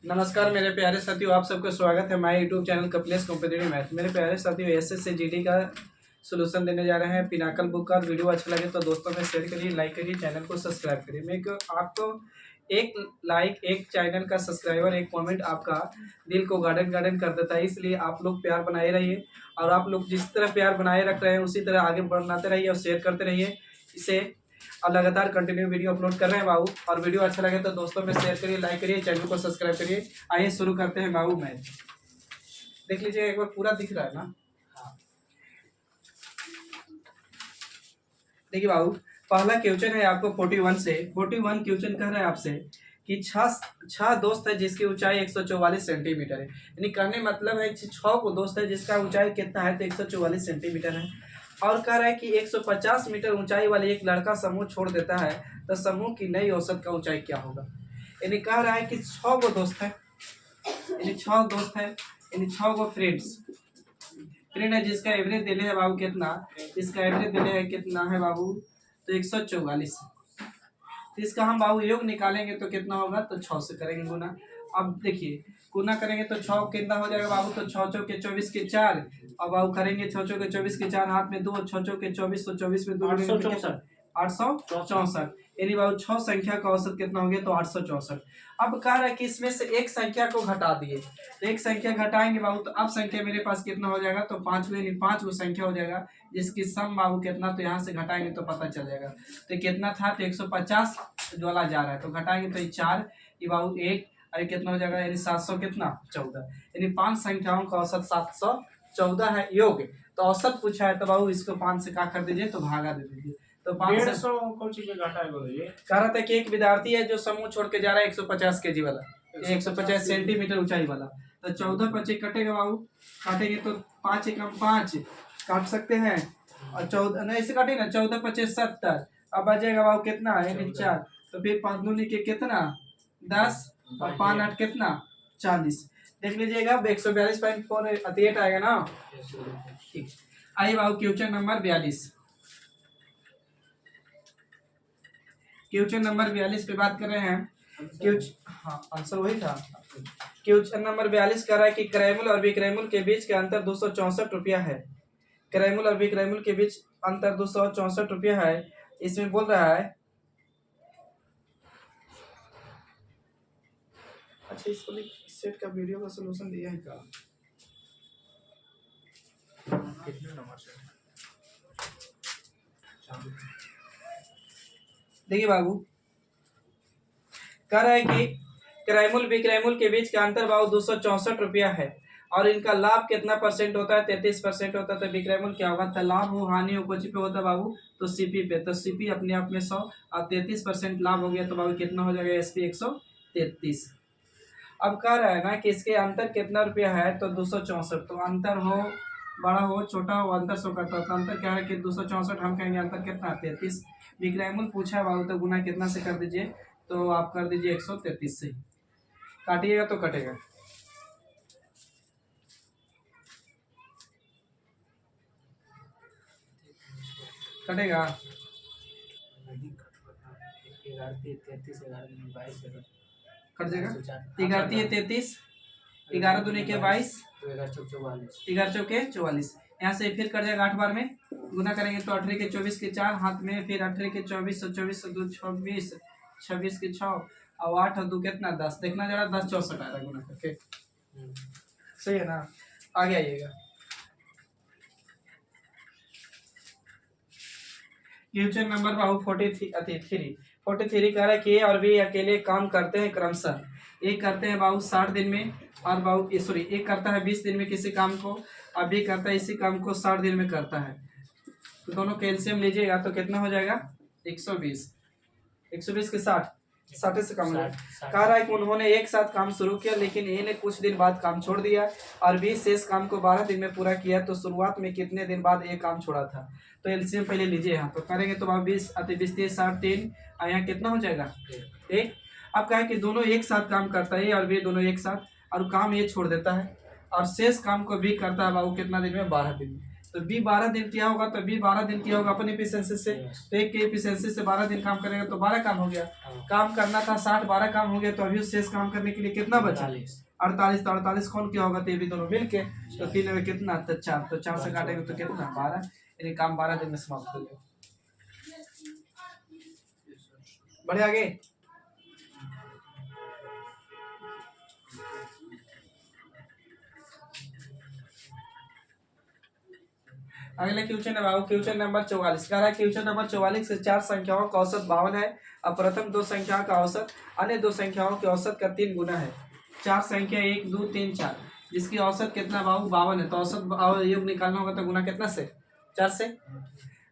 नमस्कार मेरे प्यारे साथियों, आप सबका स्वागत है हमारे YouTube channel Kapilesh competitive math. मेरे प्यारे साथियों, एसएससी जीडी का सॉल्यूशन देने जा रहे हैं पिनाकल बुक का। और वीडियो अच्छा लगे तो दोस्तों में शेयर करिए, लाइक करिए, चैनल को सब्सक्राइब करिए। मैं आपको एक लाइक, एक चैनल का सब्सक्राइबर, एक कमेंट आपका दिल को गार्डन गार्डन कर देता है। इसलिए आप लोग प्यार बनाए रहिए और आप लोग जिस तरह प्यार बनाए रख रहे हैं उसी तरह आगे बढ़ाते रहिए और शेयर करते रहिए। इसे और लगातार कंटिन्यू वीडियो अपलोड कर रहे हैं बाबू। और वीडियो अच्छा लगे तो दोस्तों में शेयर करिए, लाइक करिए, चैनल को सब्सक्राइब करिए। आइए शुरू करते हैं बाबू। मैथ देख लीजिए एक बार, पूरा दिख रहा है ना? हाँ, देखिए बाबू, पहला क्वेश्चन है आपको 41 से। 41 क्वेश्चन कह रहा है आपसे कि छह दोस्त है जिसकी ऊंचाई 144 सेंटीमीटर है। यानी कहने मतलब है 6 को दोस्त है जिसका ऊंचाई कितना है, तो 144 सेंटीमीटर है। और कह रहा है कि 150 मीटर ऊंचाई वाले एक लड़का समूह छोड़ देता है, तो समूह की नई औसत का ऊंचाई क्या होगा। यानी कह रहा है कि 6 को दोस्त है, यानी 6 दोस्त है, यानी 6 को फ्रेंड है जिसका एवरेज दिले है बाबू कितना, इसका एवरेज दिले है कितना है बाबू, तो 144। तो इसका हम बाबू योग निकालेंगे तो कितना होगा, तो 6 से करेंगे गुना। अब देखिए गुना करेंगे तो 6 कितना हो जाएगा बाबू, तो 6 चौके 24 के 4। अब बाबू करेंगे 6 चौके 24 के 4, हाथ में 2, 6 चौके 24, तो 24 में 2, 864। यानी बाबू 6 संख्या का औसत कितना हो गया, तो 864। अब कह रहा है कि इसमें से एक संख्या को घटा दिए, तो एक संख्या घटाएंगे बाबू, तो अब संख्या मेरे पास कितना हो जाएगा, तो 5 वो संख्या हो जाएगा जिसकी सम बाबू कितना, तो यहाँ से घटाएंगे तो पता चल जाएगा। तो कितना था, तो 150 ज्वाला जा रहा है, तो घटाएंगे तो 4, ये बाबू 1, अरे कितना हो जाएगा, यानी 700 कितना 14। यानी 5 संख्याओं का औसत 714 है योग। तो औसत पूछा है तो बाबू इसको 5 से क्या कर दीजिए, तो भागा दे दीजिए। तो 500 कौन चीज में घटा है बोलिए। कह रहा था कि एक विद्यार्थी है जो समूह छोड़ के जा रहा है 150 केजी वाला, 150 सेंटीमीटर ऊंचाई वाला। तो 14 25 कटेगा बाबू, काटेंगे तो 5 एकम 5 काट सकते हैं, और 14 नहीं ऐसे काटे ना, 14 25 70। अब आ जाएगा बाबू कितना, यानी 4। तो फिर 5 दूनी के कितना 10, और 5 8 कितना 40। देख लीजिएगा 142.48 आएगा ना। ठीक, आइए बाबू क्वेश्चन नंबर 42। क्वेश्चन नंबर 42 पे बात कर रहे हैं। हाँ, आंसर वही था। क्वेश्चन नंबर 42 कह रहा है कि क्रैमुल और विक्रैमुल के बीच का अंतर 264 रुपया है। क्रैमुल और विक्रैमुल के बीच अंतर 264 रुपया है। इसमें बोल रहा है, अच्छा इसको सेट का वीडियो का सलूशन दिया है क्या, कितने नंबर से। देखिए बाबू, कह रहा है कि क्रैमुल विक्रैमुल के बीच का अंतर बाबू 264 रुपया है, और इनका लाभ कितना परसेंट होता है, 33% होता है। तो विक्रैमुल क्या होगा, तो लाभ हो हानि हो कुछ पे होता है बाबू, तो सीपी पे। तो सीपी अपने आप में 100 और 33% लाभ हो गया, तो बाबू कितना हो जाएगा, एसपी 133। अब कह रहा है ना कि इसके अंतर कितना रुपया है, तो 264। तो अंतर हो बड़ा हो छोटा हो, अंतर सो करता हो, तो अंतर क्या है कि 264, हम कहेंगे अंतर कितना 33। विक्रैमुल पूछा है बाबू, तो गुना कितना से कर दीजिए, तो आप कर दीजिए 133 से। काटिएगा तो कटेगा, कटेगा, कट जाएगा। 11 33, 11 दूनी के 22, 11 चौके 44। यहाँ से फिर कट जाएगा 8 बार में, गुना करेंगे तो 18 के 24 के 4, हाथ में फिर 18 के 24, 24 से 2 26, 26 के 6, और 8 और 2 कितना 10। देखना जरा 10 64 आ रहा है गुना करके, सही है ना। आगे आइएगा, क्वेश्चन नंबर बाबू 43 कह रहा है कि ए और बी अकेले काम करते हैं क्रमशः। एक करते हैं बाबू 60 दिन में, और बाबू सॉरी एक करता है 20 दिन में किसी काम को, और बी करता है इसी काम को 60 दिन में करता है। तो दोनों कैल्शियम लीजिएगा तो कितना हो जाएगा, 120। 120 के 60, 60 से कम है। कह रहा है कि उन्होंने एक साथ काम शुरू किया, लेकिन ए ने कुछ दिन बाद काम छोड़ दिया, और बी शेष काम को 12 दिन में पूरा किया। तो शुरुआत में कितने दिन बाद ए काम छोड़ा था। तो एलसीएम पहले लीजिए यहाँ, तो करेंगे तो 20 अति 20 60 3, और यहाँ कितना हो जाएगा 1। अब कहा है कि दोनों एक साथ काम करता है, और बी दोनों एक साथ, और काम ये छोड़ देता है, और शेष काम को भी करता है बाबू कितना दिन में, 12 दिन में। तो बी 12 दिन किया होगा, तो बी 12 दिन किया होगा अपनी एफिशिएंसी से। तो एक की एफिशिएंसी से 12 दिन काम करेगा तो 12 काम हो गया। काम करना था 60, 12 काम हो गया, तो अभी शेष काम करने के लिए कितना बचा? 48। तो 48 कौन किया होगा? तो ये भी दोनों मिल के, तो 3 में कितना? तो 4। तो 4 से काटेंगे तो कितना? 12। यानी काम 12 दिन में समाप्त हो गया। बढ़े आगे। अगला क्वेश्चन है बाबू, क्वेश्चन नंबर 44 कह रहा है, क्वेश्चन नंबर 44 से 4 संख्याओं का औसत 52 है। अब प्रथम 2 संख्या का औसत अन्य 2 संख्याओं के औसत का 3 गुना है। 4 संख्या 1 2 3 4 जिसकी औसत कितना बाबू? 52 है। तो औसत योग निकालना होगा, तो गुना कितना से? 4 से।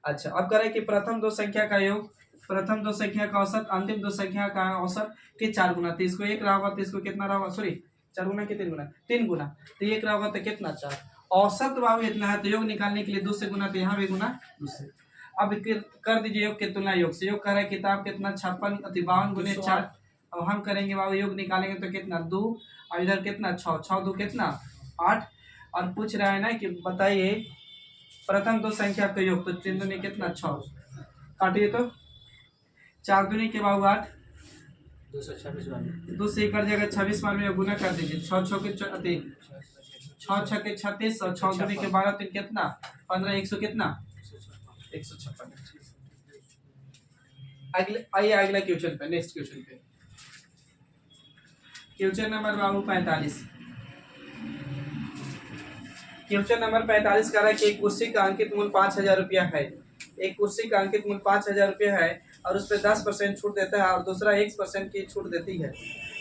अच्छा, अब कह रहे हैं कि प्रथम 2 संख्या का योग, प्रथम 2 संख्या का औसत अंतिम 2 संख्या का औसत के 4 गुना। तो इसको 1 रहा होगा, तो इसको कितना रहा होगा? सॉरी, 4 गुना के 3 गुना? 3 गुना। तो 1 रहा होगा तो कितना? 4। औसत बाबू इतना है, तो योग निकालने के लिए 2 से गुना, तो यहाँ भी गुना 2 से। अब कर दीजिए योग की तुलना योग से। योग कर रहा है किताब कितना? 56 52 गुने 4। अब हम करेंगे बाबू योग निकालेंगे तो कितना? 2। और इधर कितना? 6। 6 2 कितना? 8। और पूछ रहा है ना कि बताइए प्रथम 2 संख्या का योग। तो 3 दूनी कितना? 6। काटिए तो 4 दूनी के बाबू 8, 2 से कर जाएगा 26 में गुना कर दीजिए। 6 6 के 3, 6 6 के 36 और 6 दूनी के 12 3 कितना? 15। 100 कितना? 156। अगले आइए अगला क्वेश्चन पे, नेक्स्ट क्वेश्चन पे। क्वेश्चन नंबर बाबू 45। क्वेश्चन नंबर 45 कह रहा है कि एक कुर्सी का अंकित मूल्य 5000 रुपया है। एक कुर्सी का अंकित मूल्य 5000 रुपया है और उस पर 10% छूट देता है और दूसरा 1% की छूट देती है।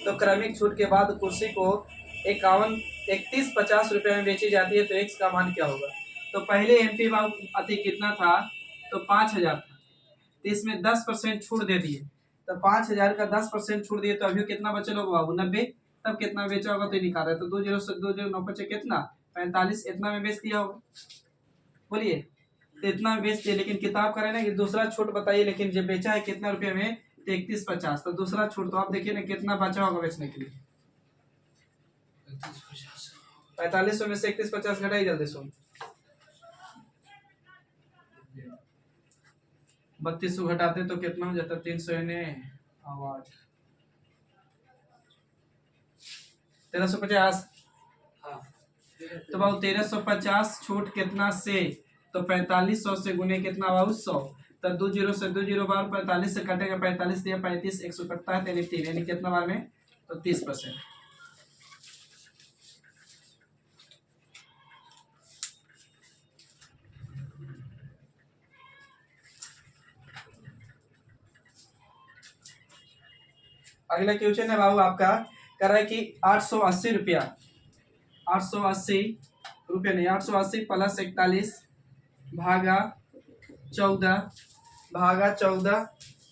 तो क्रमिक छूट के बाद कुर्सी को 3150 रुपये में बेची जाती है, तो एक्स का मान क्या होगा? तो पहले एमपी बाबू अति कितना था? तो 5000 था। तो इसमें 10% छूट दे दिए, तो 5000 का 10% छूट दिए, तो अभी कितना बचल होगा बाबू? 90। तब कितना बेचा होगा? तो निकाल रहे, तो 20 से 20 9 बचे कितना? 45। इतना में बेच दिया होगा, बोलिए। तो इतना में बेच दिया, लेकिन किताब करे ना कि दूसरा छूट बताइए, लेकिन जब बेचा है कितना रुपये में? तो 3150। तो दूसरा छूट तो आप देखिए ना कितना बचा होगा बेचने के लिए। 4500 में से 3150 घटाइए जल्दी सुन। 3200 घटाते तो कितना हो जाता? 300 8 1350। तो बाबू 1350 छूट कितना से? तो 4500 से गुने कितना बाबू? 100। तो 20 से 20 बार 45 से कटेगा, 45 दिया 35, 100 कटता है, 3 यानी कितना बार में? तो 30%। अगला क्वेश्चन है बाबू आपका, कह रहा है कि 880 रुपया, 880 रुपया नहीं, 880 प्लस 41 भागा 14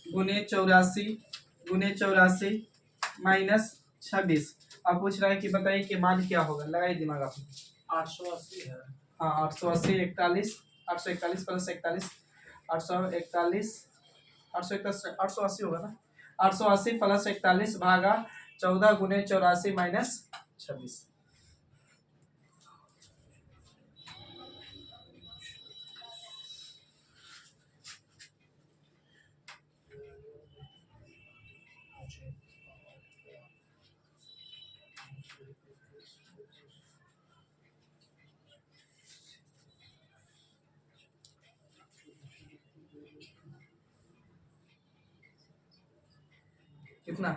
गुने 84 माइनस 26। अब पूछ रहा है कि बताइए कि मान क्या होगा? लगाइए दिमाग आप। 880 है। हाँ 880 41 841 प्लस 41 841 880 होगा ना? 880 प्लस 41 भागा 14 गुने 84 माइनस 26। कितना?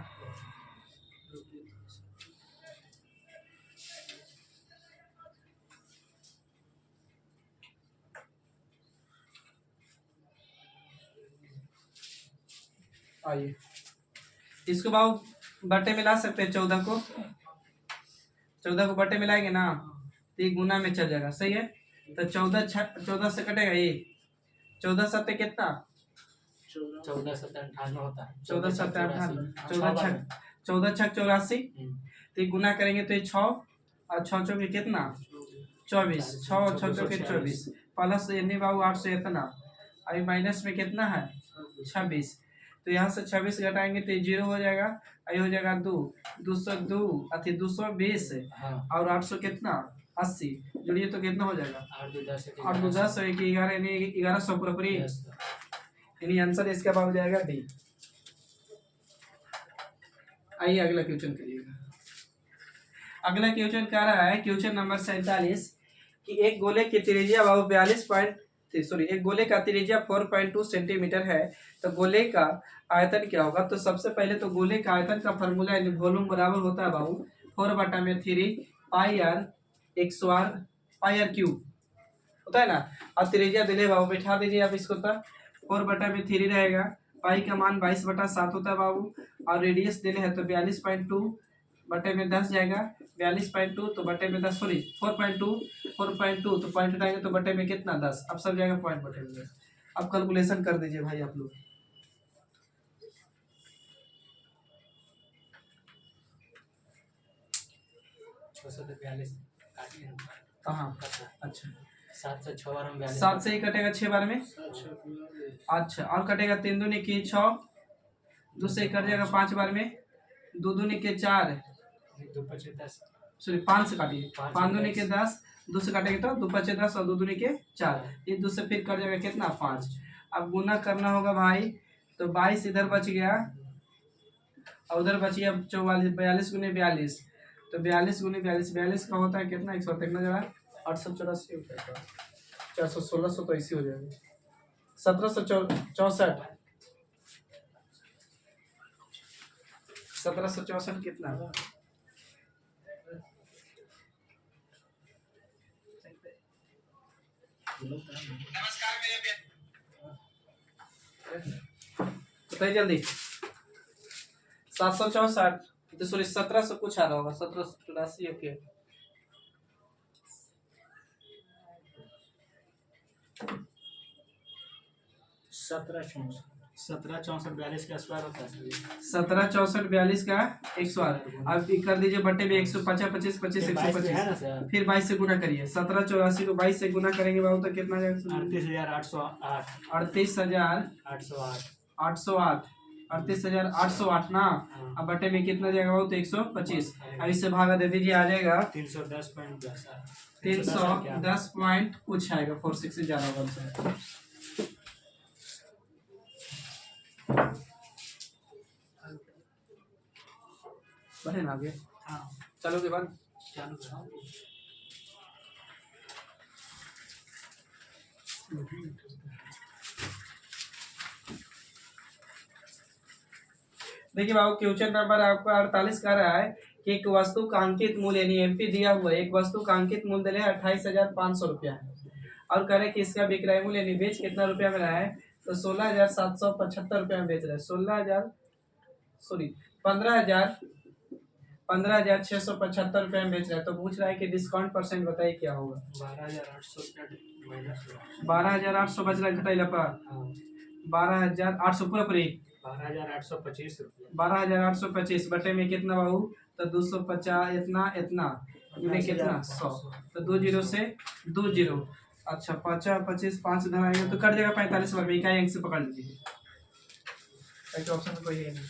आइए इसको बाबू बट्टे में ला सकते हैं। 14 को बट्टे में लाएंगे ना, तो ये गुना में चल जाएगा, सही है। तो 14 से कटेगा ये, 14 सत्ते कितना? 14 7 98 होता है। 14 सत्ते 98, 14 छक 84। तो ये गुना करेंगे तो ये 6 और 6 चौके कितना? 24। 6 और 6 चौके 24 प्लस यानी बाबू 8 से इतना, अभी माइनस में कितना है? 26। तो यहाँ से 26 घटाएंगे तो 0 हो जाएगा, आई हो जाएगा 2 202 अथी 220 और 800 कितना? 80 जोड़िए तो कितना हो जाएगा 8 2 10 8 2 10 एक 11 यानी 1100 पूरा यानी आंसर इसका हो जाएगा डी। आइए अगला क्वेश्चन करिएगा। अगला क्वेश्चन कह रहा है क्वेश्चन नंबर 47 कि एक गोले की त्रिज्या बाबू 42 एक गोले का त्रिज्या 4.2 सेंटीमीटर है तो गोले का आयतन क्या होगा। तो सबसे पहले तो गोले का आयतन का फॉर्मूला यानी वॉल्यूम बराबर होता है बाबू 4/3 pi R 100r pi R cube होता है ना। अब त्रिज्या दिले बाबू बैठा दीजिए आप इसको, तब 4/3 रहेगा, पाई का मान 22/7 होता है बाबू, और रेडियस दिले है तो 42.2 बटे में 10 जाएगा, 42.2 तो बटे में 10 सॉरी 4.2 तो पॉइंट उठाएंगे तो बटे में कितना 10, अब सब जाएगा पॉइंट बटे में 10। अब कैलकुलेशन कर दीजिए भाई आप लोग। हाँ अच्छा 7 से 6 बार में 7 से ही कटेगा 6 बार में, अच्छा और कटेगा 3 दूनी की 6, 2 से कट जाएगा 5 बार में, 2 दूनी के 4 सॉरी 5 से काटिए, 5 दूनी के 10, 2 से काटेंगे तो 2 5 10 और 2 दूनी के 4, ये 2 से फिर कट जाएगा कितना 5। अब गुना करना होगा भाई तो 22 इधर बच गया और उधर बच गया 44 42 गुने 42 तो 42 गुने 42 का होता है कितना 100 कितना जरा 884 400 1600 तो ऐसे हो जाएगा 1764 1764 कितना बताइए जल्दी 764 तो सॉरी 1700 कुछ आ रहा होगा 1784 ओके। 1764 42 का स्क्वायर होता है 1764 42 का 108, अब कर दीजिए बटे में 150 25 25 125 फिर 22 से गुना करिए 1784 को 22 से गुना करेंगे बाबू तो कितना जाएगा 38808 38808 ना। अब बटे में कितना जाएगा बाबू तो 125, अब इससे भागा दे दीजिए आ जाएगा 310 पॉइंट कुछ आएगा 46 से ज्यादा होगा। बढ़े ना आगे चलो के बाद चालू कराओ। देखिए बाबू क्वेश्चन नंबर आपका 48 का रहा है कि एक वस्तु का अंकित मूल्य यानी एमपी दिया हुआ है, एक वस्तु का अंकित मूल्य है 28,500 रुपया है और कह रहे कि इसका विक्रय मूल्य यानी बेच कितना रुपया में रहा है तो 16,775 रुपया में बेच रहा है 15,675 रुपया में बेच रहा है। तो पूछ रहा है कि डिस्काउंट परसेंट बताइए क्या होगा। 12,800 बच रहा है घटाइला पर 12,800 पूरा पूरी 12,825 बटे में कितना बाबू तो 250 इतना इतना इन्हें कितना 100 तो 20 से 20 अच्छा 50 25 5 इधर आएगा तो कट जाएगा 45 बार में इकाई अंक से पकड़ लीजिए ऐसे ऑप्शन कोई है नहीं।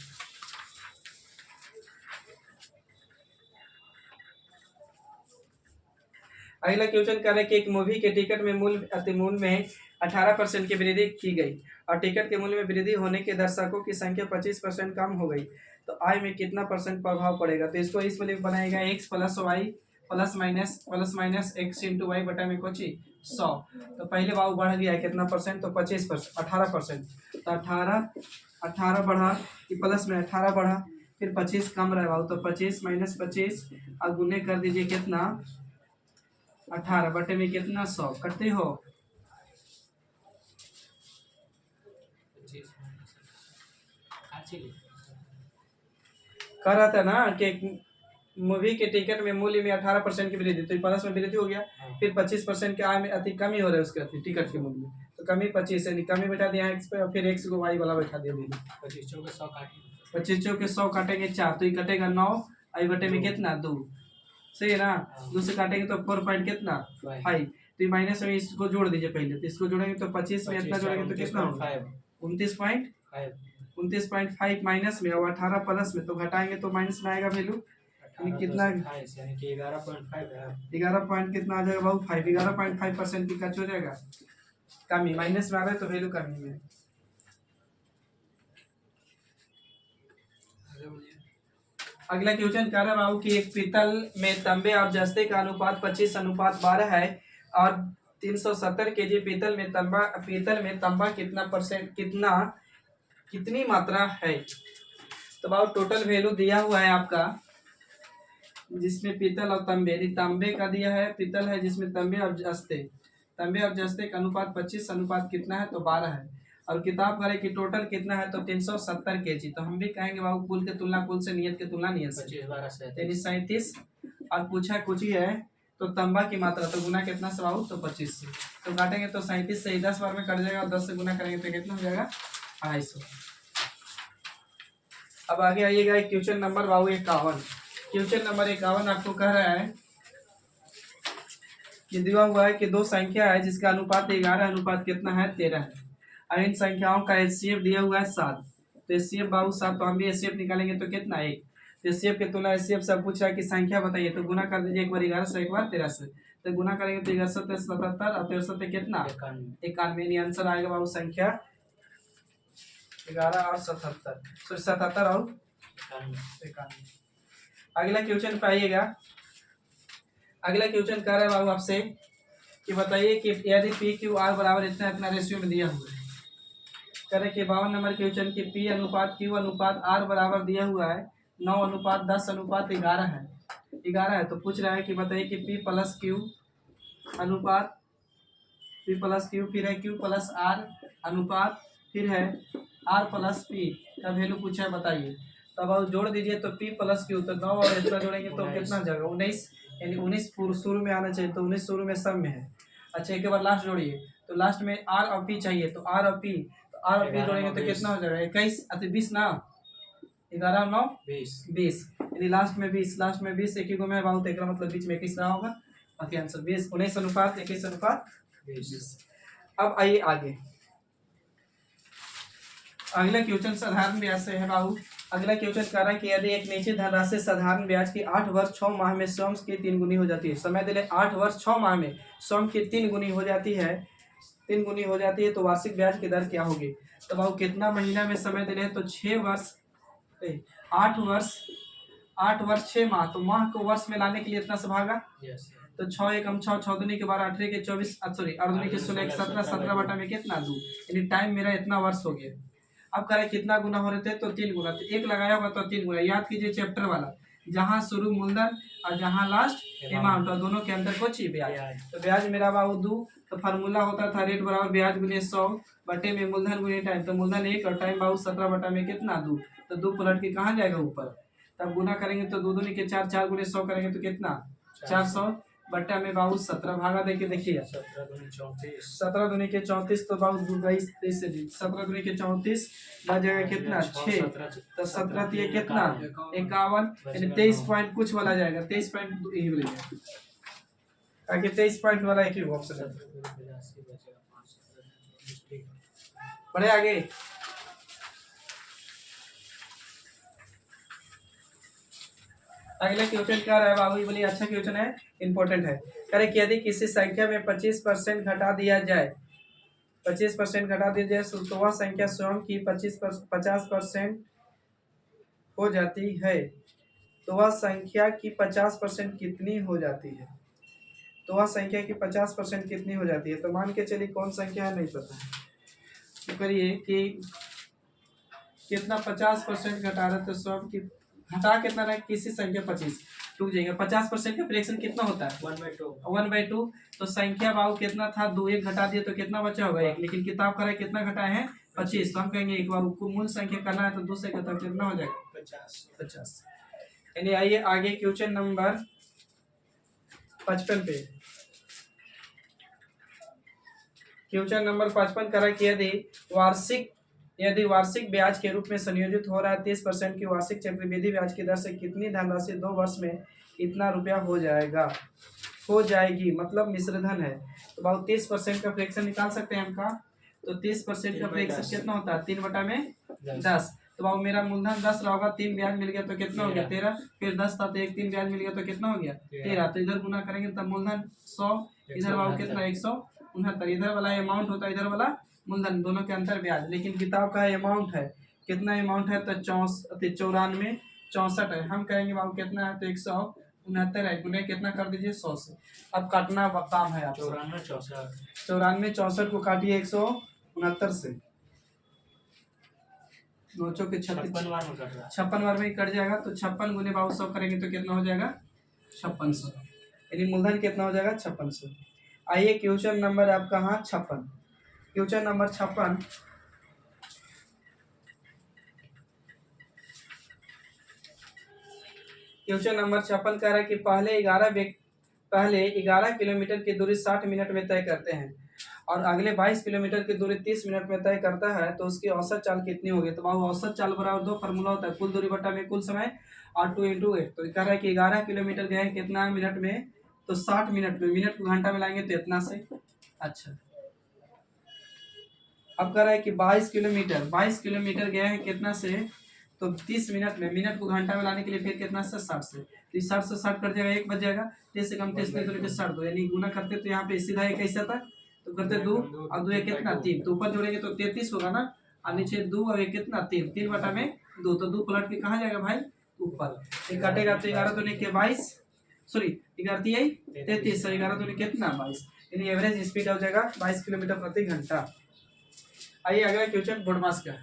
अगला क्वेश्चन कर रहे कि एक मूवी के टिकट में मूल्य अतिमूल्य में 18% की वृद्धि की गई और टिकट के मूल्य में वृद्धि होने के दर्शकों की संख्या 25% कम हो गई तो आय में कितना परसेंट प्रभाव पड़ेगा। तो इसको इस वाले बनाएगा x plus y plus minus x into y बटा में कुछ 100 तो पहले बाबू बढ़ गया है कितना परसेंट तो 25% 18% तो 18 बढ़ा कि प्लस में 18 बढ़ा फिर 25 कम रहा बाबू तो 25 माइनस 25 और गुने कर दीजिए कितना 18 बटे में कितना 100 करते हो कह रहा था ना कि मूवी के टिकट में मूल्य में 18% की वृद्धि तो प्लस में वृद्धि हो गया फिर 25% के आय में अति कमी हो रहा है उसके अति टिकट के मूल्य में तो कमी 25 यानी कमी बैठा दिया x पे और फिर x को y वाला बैठा दिया 25 चौके 100 काटेंगे 4 तो ये कटेगा 9 आई बटे में कितना 2 सही है ना 2 से काटेंगे तो 4 पॉइंट कितना 5 तो ये माइनस में इसको जोड़ दीजिए पहले तो इसको जोड़ेंगे तो 25 में इतना जोड़ेंगे तो कितना होगा 29.5 माइनस में और 18 प्लस में तो घटाएंगे तो माइनस में आएगा वैल्यू यानी कितना 28 यानी कि 11.5 है। 11 पॉइंट कितना आ जाएगा बाबू 5, 11.5% की कच हो जाएगा, कमी माइनस में आ रहा है तो वैल्यू कमी में। अगला क्वेश्चन कह रहा है बाबू कि एक पीतल में तांबे और जस्ते का अनुपात 25:12 है और 370 केजी पीतल में तांबा कितनी मात्रा है। तो बाबू टोटल वैल्यू दिया हुआ है आपका, जिसमें पीतल और तांबे का दिया है, पीतल है जिसमें तांबे और जस्ते का अनुपात 25 कितना है तो 12 है, और किताब करे कि टोटल कितना है तो 370 केजी। तो हम भी कहेंगे बाबू कुल के तुलना कुल से, नियत के तुलना नियत से, 37 और पूछा कुछ ही है तो तांबा की मात्रा तो गुना कितना से बाबू तो 25 से, तो काटेंगे तो 37 से 10 बार में कट जाएगा और 10 से गुना करेंगे तो कितना हो जाएगा 250। अब आगे आइएगा क्वेश्चन नंबर बाबू 51। क्वेश्चन नंबर 51 आपको कह रहा है कि दिया हुआ है कि दो संख्या है जिसका अनुपात 11 अनुपात कितना है 13 है, और इन संख्याओं का एचसीएफ दिया हुआ है 7। तो एचसीएफ बाबू 7, तो हम भी एचसीएफ निकालेंगे तो कितना 1। तो एचसीएफ की तुलना एचसीएफ से पूछ रहा है कि संख्या बताइए, तो गुना कर दीजिए, एक बार 11 से एक बार 13 से, तो गुना करेंगे तो 11 से 77 और 13 से कितना 91। आंसर आएगा बाबू संख्या 11 और 77, सॉरी 77 और 91। अगला क्वेश्चन पे आइएगा। अगला क्वेश्चन कर रहा है बाबू आपसे कि बताइए कि यदि पी क्यू आर बराबर इतना इतना रेशियो में दिया हुआ है, करें कि 52 नंबर क्वेश्चन की पी अनुपात क्यू अनुपात आर बराबर दिया हुआ है 9:10:11 है, 11 है। तो पूछ रहा है कि बताइए कि पी प्लस क्यू अनुपात, पी प्लस क्यू, फिर है क्यू प्लस आर अनुपात, फिर है आर प्लस पी का वैल्यू पूछा है बताइए। तब आप जोड़ दीजिए तो पी प्लस क्यू, तो 9 और इतना जोड़ेंगे तो कितना जाएगा 19, यानी 19 शुरू में आना चाहिए, तो 19 शुरू में सब में है। अच्छा एक बार लास्ट जोड़िए, तो लास्ट में आर और पी चाहिए, तो आर और पी, तो आर और पी जोड़ेंगे तो कितना हो जाएगा 21, अति 20 ना, 11 9 20, यानी लास्ट में 20, लास्ट में 20 एक ही को में बहुत, एक मतलब बीच में 21 रहा होगा, बाकी आंसर 20, 19:21:20। अब आइए आगे, अगला क्वेश्चन साधारण ब्याज से है बाबू। अगला क्वेश्चन कह रहा है कि यदि एक निश्चित धनराशि साधारण ब्याज की 8 वर्ष 6 माह में स्वयं की 3 गुनी हो जाती है, समय दिले 8 वर्ष 6 माह में स्वयं की 3 गुनी हो जाती है, 3 गुनी हो जाती है, तो वार्षिक ब्याज की दर क्या होगी। तो बाबू कितना महीना में समय दिले, तो 8 वर्ष 6 माह, तो माह को वर्ष में लाने के लिए इतना से भागा, तो 6 एकम 6, 6 दूनी के 12, 18 के 24, सॉरी 8 दूनी के 16, 17, 17 बटा में कितना 2, यानी टाइम मेरा इतना वर्ष हो गया। अब करें कितना गुना हो रहे थे, तो 3 गुना, तो 1 लगाया होगा तो 3 गुना। याद कीजिए चैप्टर वाला, जहाँ शुरू मूलधन और जहाँ लास्ट अमाउंट, और दोनों के अंदर कुछ ही ब्याज। तो ब्याज मेरा बाबू 2, तो फार्मूला होता था रेट बराबर ब्याज गुने 100 बटे में मूलधन गुने टाइम, तो मूलधन 1 और टाइम बाबू 17 बटा में कितना 2, तो 2 पलट के कहाँ जाएगा ऊपर, तब गुना करेंगे तो 2 दूनी के 4, 4 गुने 100 करेंगे तो कितना 400 बट्टा में बाबू 17 भागा देखिए, 17 दूनी के 34, तो बाबू 22 17 दूनी के 34 बजेगा कितना 6, तो 17 दिए कितना 51, यानी 23 पॉइंट कुछ वाला जाएगा, 23 पॉइंट यही मिलेगा, ताकि 23 पॉइंट वाला एक ही ऑप्शन है। बढ़े आगे, अगला क्वेश्चन क्या रहा है बाबू, ये बोलिए अच्छा क्वेश्चन है, इंपॉर्टेंट है। करे कि यदि किसी संख्या में 25% घटा दिया जाए, 25% घटा दिया जाए, तो वह संख्या स्वयं की 50% हो जाती है, तो वह संख्या की 50% कितनी हो जाती है, तो वह संख्या की 50% कितनी हो जाती है। तो मान के चलिए कौन संख्या है नहीं पता, तो करिए कि कितना 50% घटा रहे, तो स्वयं की घटा कितना रहे, किसी संख्या 25 टूट जाएगा, 50% का फ्रैक्शन कितना होता है 1/2, तो संख्या बाबू कितना था 2, 1 घटा दिया तो कितना बचा होगा 1, लेकिन किताब का कितना घटा है 25, तो हम कहेंगे एक बार मूल संख्या करना है तो 2 से घटा कितना हो जाएगा 50। यानी आइए आगे क्वेश्चन नंबर 55 पे, क्वेश्चन नंबर 55 करा कि यदि वार्षिक ब्याज के रूप में संयोजित हो रहा है 30% की वार्षिक चक्रवृद्धि ब्याज की दर से कितनी धनराशि 2 वर्ष में इतना रुपया हो जाएगी, मतलब मिश्रधन है। तो बहुत 30% का फ्रैक्शन निकाल सकते हैं हमका, तो 30% का फ्रैक्शन कितना होता है 3 बटा में 10, तो बाबू मेरा मूलधन 10 रहा होगा, 3 ब्याज मिल गया तो कितना हो गया 13, फिर 10 था तो 1 3 ब्याज मिल गया तो कितना हो गया 13, तो इधर गुना करेंगे तब मूलधन 100, इधर बाबू कितना 169, इधर वाला अमाउंट होता है, इधर वाला मूलधन, दोनों के अंतर ब्याज। लेकिन किताब का अमाउंट है, कितना अमाउंट है तो 94 64 है, हम कहेंगे बाबू कितना है तो 169 है, गुने कितना कर दीजिए 100 से। अब काटना काम है आप 94 64 को काटिए 169 से, 9 के 56 बार में कट जाएगा, तो 56 गुने बाबू 100 करेंगे तो कितना हो जाएगा 5600, यानी मूलधन कितना हो जाएगा 5600। आइए क्वेश्चन नंबर आपका हाँ 56, क्वेश्चन नंबर 56, क्वेश्चन नंबर 56 कह रहा है कि पहले 11 किलोमीटर की दूरी 60 मिनट में तय करते हैं और अगले 22 किलोमीटर की दूरी 30 मिनट में तय करता है, तो उसकी औसत चाल कितनी होगी। तो बाबू औसत चाल बराबर 2 फार्मूला होता है, कुल दूरी बटा में कुल समय और 2 × 8। तो कह रहा है कि 11 किलोमीटर गए हैं कितना मिनट में, तो 60 मिनट में, मिनट को घंटा में लाएंगे तो इतना से। अच्छा, अब कह रहा है कि 22 किलोमीटर गए हैं कितना से, तो 30 मिनट में, मिनट को घंटा में लाने के लिए फिर कितना से 60 से, तो 60 से 60 कट जाएगा, 1 बच जाएगा, 30 से कम 30 नहीं तो 60 दो, यानी गुना करते तो यहाँ पे सीधा एक कैसा था, तो करते 2 और 2 कितना 3, तो ऊपर जोड़ेंगे तो 33 होगा ना, और नीचे 2 और 1 कितना 3, 3 बटा में 2, तो 2 पलट के कहाँ जाएगा भाई ऊपर, ये काटेगा तो 11 दूनी के 22, सॉरी 11 33, 11 दूनी कितना 22, यानी एवरेज स्पीड हो जाएगा 22 किलोमीटर प्रति घंटा। आइए अगला क्वेश्चन बोर्ड मास का है,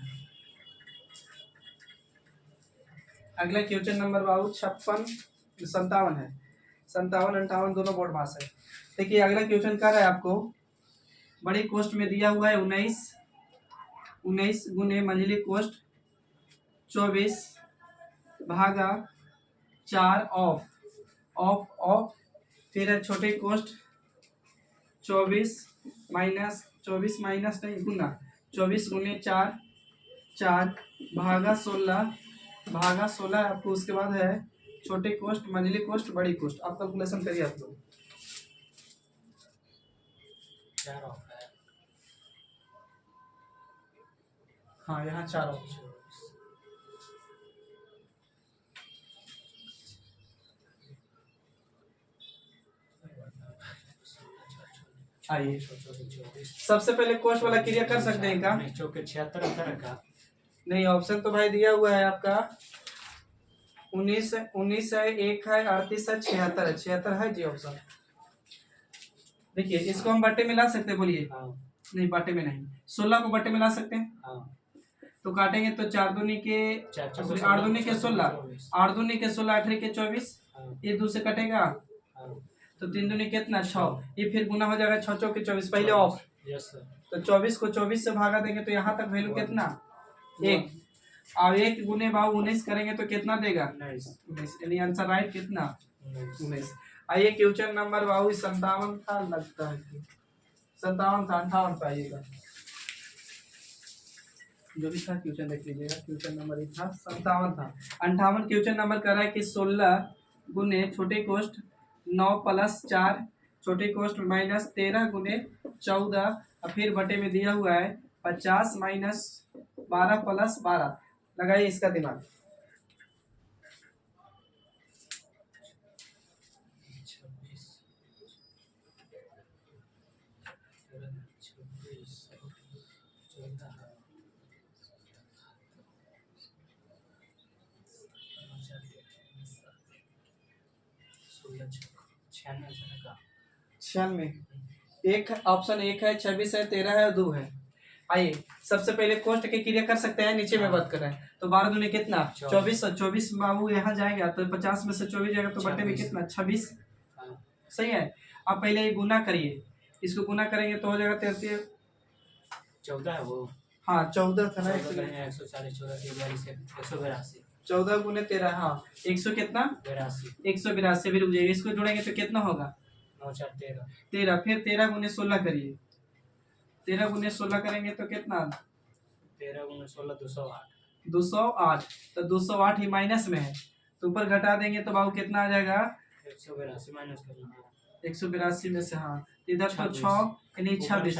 अगला क्वेश्चन नंबर बाबू 57 है, 57 58 दोनों बोर्ड मास है। देखिए अगला क्वेश्चन कर रहा है आपको, बड़ी कोष्ट में दिया हुआ है 19 गुने मंझली कोष्ट 24 भागा 4 ऑफ फिर है छोटी कोष्ट 24 माइनस नहीं गुना 24 गुने 4 भागा 16 आपको, उसके बाद है छोटे कोष्ट मंझली कोष्ट बड़ी कोष्ट, आप कैलकुलेशन करिए आप लोग। हाँ यहाँ 4 ऑफ, आइए सबसे पहले कोष्ट वाला क्रिया कर सकते हैं क्या, 76 का नहीं ऑप्शन तो भाई दिया हुआ है आपका 19 है, 1 है, 38 है, 76 है, 76 है जी ऑप्शन। देखिए इसको हम बट्टे में ला सकते हैं, बोलिए नहीं बट्टे में नहीं, 16 को बट्टे में ला सकते हैं, तो काटेंगे तो 4 दूनी के 8 दूनी के 16, 8 दूनी के 16, 8 के 24, ये 2 से कटेगा तो 3 दूनी कितना 6, ये फिर गुना हो जाएगा 6 चौके 24, पहले ऑफ, तो 24 को 24 से भागा देंगे तो यहाँ तक वैल्यू कितना 1, और 1 गुने बाबू 19 करेंगे तो कितना देगा 19, यानी आंसर राइट कितना 19। आइए क्वेश्चन नंबर बाबू 57 था, लगता है 57 था, 58 पे आइएगा, जो भी था क्वेश्चन देख लीजिएगा, क्वेश्चन नंबर 1 था 57 था, 58 क्वेश्चन नंबर कर रहा है कि 16 गुने छोटे कोष्ट 9 + 4 छोटे कोष्ट माइनस 13 गुने 14 और फिर बटे में दिया हुआ है 50 - 12 + 12, लगाइए इसका दिमाग। एक ऑप्शन 1 है, 26 है, 13 है और 2 है। आइए सबसे पहले कोष्ट की क्रिया कर सकते हैं, नीचे में बात कर रहे हैं, तो 12 दूनी कितना 24, 24 बाबू यहाँ जाएगा तो 50 में से 24 जाएगा तो बटे में कितना 26, सही है। अब पहले ये गुना करिए, इसको गुना करेंगे तो हो जाएगा 33 14 है वो, हाँ 14 था ना, 14 गुने 13, हाँ 100 कितना 182, भी रुक जाइए, इसको जोड़ेंगे तो कितना होगा 13, फिर 13 गुने 16 करिए, 13 गुने 16 करेंगे तो कितना 13 × 16 208, तो 208 ही माइनस में है, तो ऊपर घटा देंगे तो बाबू कितना आ जाएगा 182 माइनस करना, 182 में से, हाँ इधर तो 6 यानी 26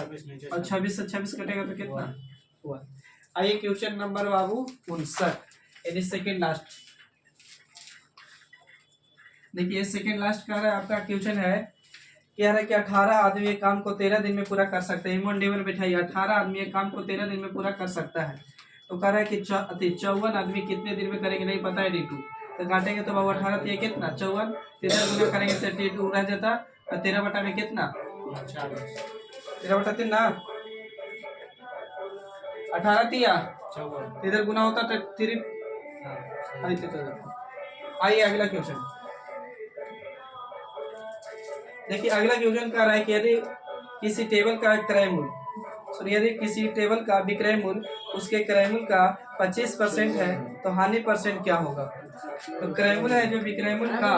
और 26 से 26 कटेगा तो कितना हुआ। आइए क्वेश्चन नंबर बाबू 59, यानी सेकेंड लास्ट। देखिए सेकेंड लास्ट कह रहा है आपका क्वेश्चन है, कह रहा है कि 18 आदमी एक काम को 13 दिन में पूरा कर सकते हैं। इमोन डेवन बैठाइए, 18 आदमी एक काम को 13 दिन में पूरा कर सकता है। तो कह रहा है कि 54 आदमी कितने दिन में करेंगे, नहीं पता है D2। तो काटेंगे तो बाबू 18 ये कितना 54, 13 गुना करेंगे तो D2 रह जाता, और 13 बटा में कितना 13 बटा 3 ना, 18 तिया 54। इधर गुना होता तो 3। आइए अगला क्वेश्चन। देखिए अगला क्वेश्चन कह रहा है कि यदि किसी टेबल का क्रय मूल्य, यदि किसी टेबल का विक्रय मूल्य उसके क्रय मूल्य का 25% है तो हानि परसेंट क्या होगा। तो क्रय मूल्य है जो विक्रय मूल्य का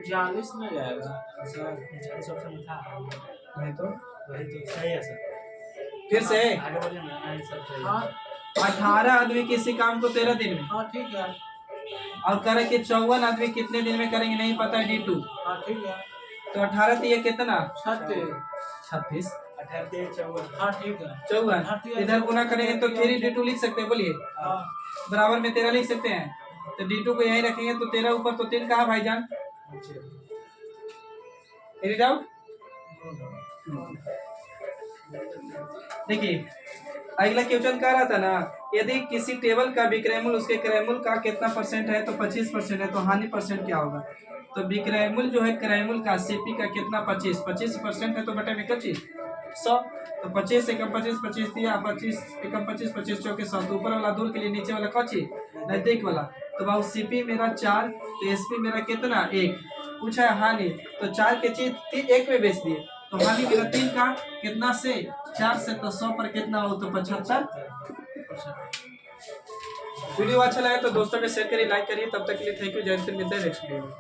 40 में जाएगा सर 40 ऑप्शन था, नहीं तो वही तो सही है सर। फिर से आगे बोलिए ना। हाँ सर सही है। हाँ 18 आदमी किसी काम को 13 दिन में, हाँ ठीक है। और कह रहे कि 54 आदमी कितने दिन में करेंगे, नहीं पता है D2। हाँ ठीक है। तो 18 तिया कितना 36। 36, 18 54। हाँ ठीक है। 54 इधर गुना करेंगे तो 3 D2 लिख सकते हैं, बोलिए हाँ बराबर में 13 लिख सकते हैं। तो D2 को यहीं रखेंगे तो 13 ऊपर तो 3 कहा भाईजान, एनी डाउट। देखिए अगला क्वेश्चन कह रहा था ना, यदि किसी टेबल का विक्रय मूल्य उसके क्रय मूल्य का कितना परसेंट है तो 25% है तो हानि परसेंट क्या होगा। तो विक्रय मूल्य जो है क्रय मूल्य का CP का कितना 25% है तो बटे में कची 100। तो 25 एकम 25 25 दिया, 25 एकम 25 25 चौके 100। तो ऊपर वाला दूर के लिए नीचे वाला कची नजदीक वाला। तो बाबू CP मेरा 4 तो SP मेरा कितना 1। पूछा है हानि, तो 4 के चीज 1 में बेच दिए तो हानि मेरा 3 का कितना से 4 से, तो 100 पर कितना हो तो 75%। वीडियो अच्छा लगा तो दोस्तों में शेयर करिए, लाइक करिए। तब तक के लिए थैंक यू, जय हिंद, मिलते हैं नेक्स्ट वीडियो में।